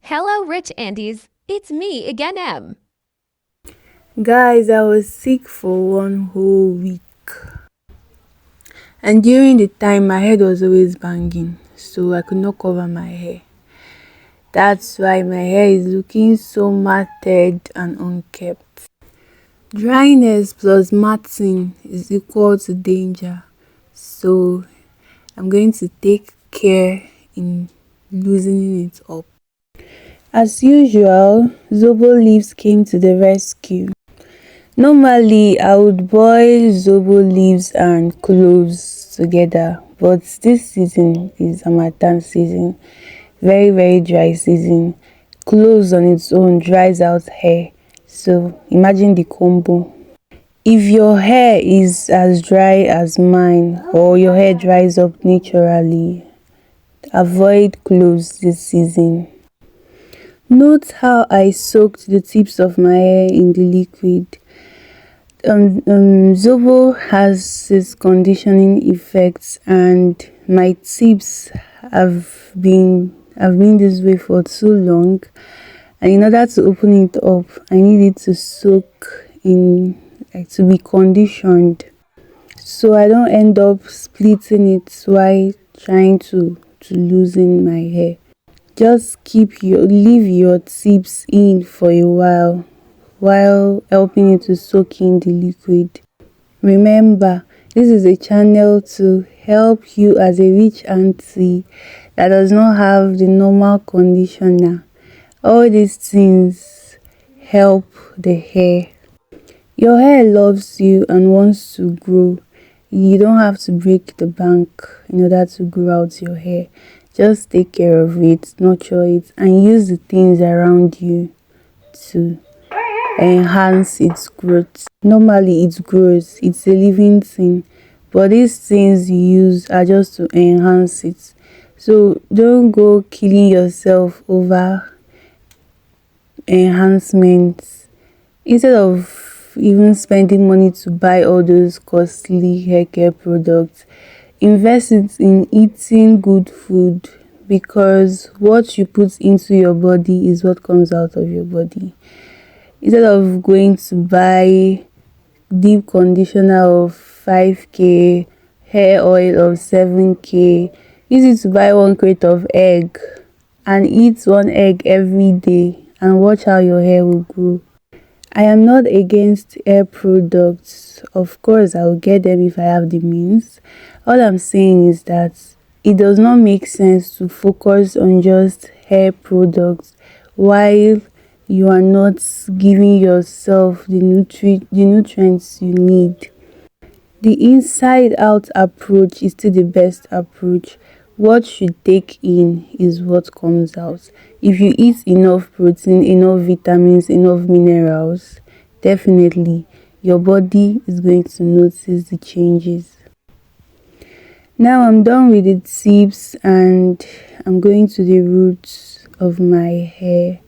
Hello, Rich Andes. It's me again, Em. Guys, I was sick for one whole week, and during the time my head was always banging, so I could not cover my hair. That's why my hair is looking so matted and unkept. Dryness plus matting is equal to danger, so I'm going to take care in loosening it up. As usual, zobo leaves came to the rescue. Normally, I would boil zobo leaves and cloves together, but this season is harmattan season, very very dry season. Cloves on its own dries out hair, so imagine the combo. If your hair is as dry as mine or your hair dries up naturally, avoid cloves this season. Note how I soaked the tips of my hair in the liquid. Zobo has its conditioning effects, and my tips have been this way for too long, and in order to open it up I need it to soak in, like, to be conditioned, so I don't end up splitting it while trying to loosen my hair. Just leave your tips in for a while helping you to soak in the liquid. Remember, this is a channel to help you as a rich auntie that does not have the normal conditioner. All these things help the hair. Your hair loves you and wants to grow. You don't have to break the bank in order to grow out your hair. Just take care of it, nurture it, and use the things around you to enhance its growth. Normally it grows, it's a living thing, but these things you use are just to enhance it. So don't go killing yourself over enhancements. Instead of even spending money to buy all those costly hair care products, invest it in eating good food, because what you put into your body is what comes out of your body. Instead of going to buy deep conditioner of 5k, hair oil of 7k, use it to buy 1 crate of egg and eat one egg every day and watch how your hair will grow. I am not against hair products. Of course, I will get them if I have the means. All I'm saying is that it does not make sense to focus on just hair products while you are not giving yourself the nutrients you need. The inside out approach is still the best approach. What you take in is what comes out. If you eat enough protein, enough vitamins, enough minerals, definitely your body is going to notice the changes. Now I'm done with the tips and I'm going to the roots of my hair.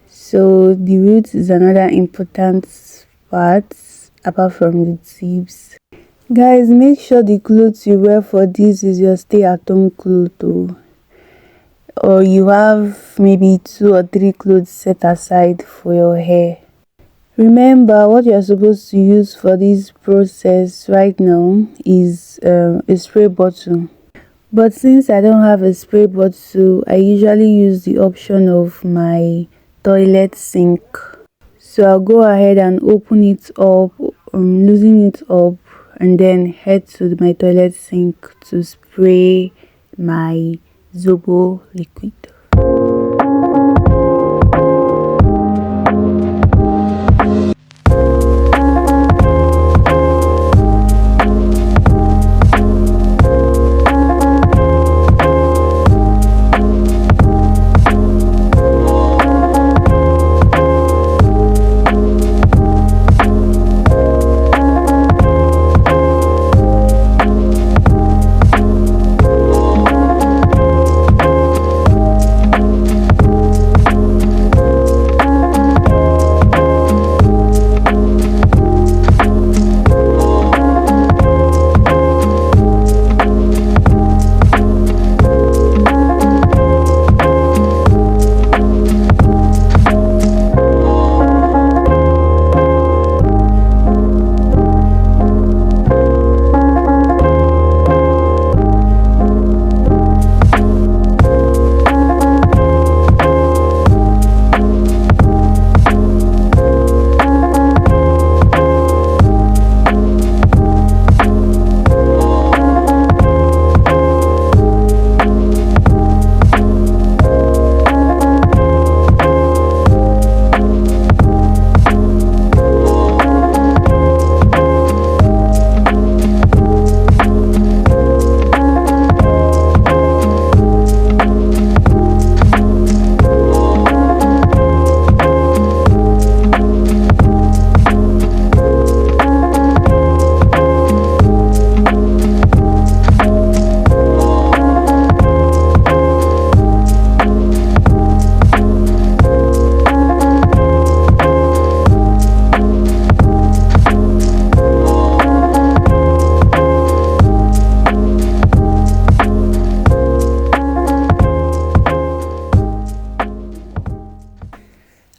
So the roots is another important part apart from the tips. Guys, make sure the clothes you wear for this is your stay-at-home clothes, or you have maybe 2 or 3 clothes set aside for your hair. Remember, what you are supposed to use for this process right now is a spray bottle. But since I don't have a spray bottle, I usually use the option of my toilet sink. So I'll go ahead and open it up, loosen it up, and then head to my toilet sink to spray my zobo liquid.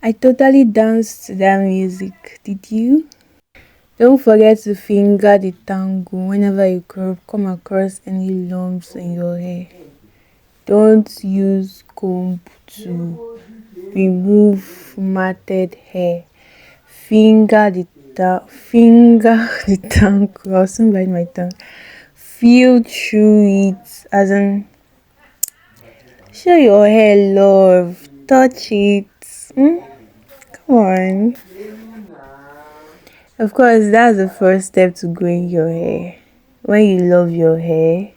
I totally danced to that music. Did you? Don't forget to finger the tango whenever you come across any lumps in your hair. Don't use comb to remove matted hair. Finger the tango. I'll soon bite my tongue. Feel through it, as in show your hair love. Touch it. Come on. Of course, that's the first step to growing your hair. When you love your hair,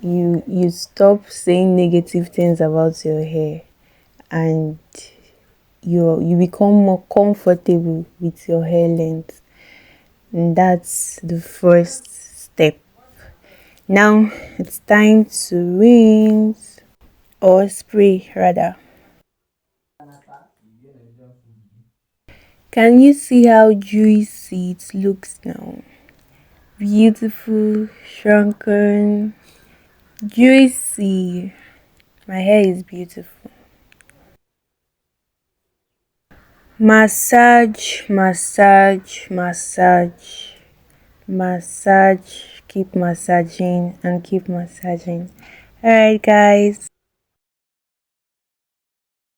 you stop saying negative things about your hair, and you become more comfortable with your hair length. And that's the first step. Now it's time to rinse or spray rather. Can you see how juicy it looks now? Beautiful, shrunken, juicy. My hair is beautiful. Massage, massage, massage, massage. Keep massaging and keep massaging. Alright, guys.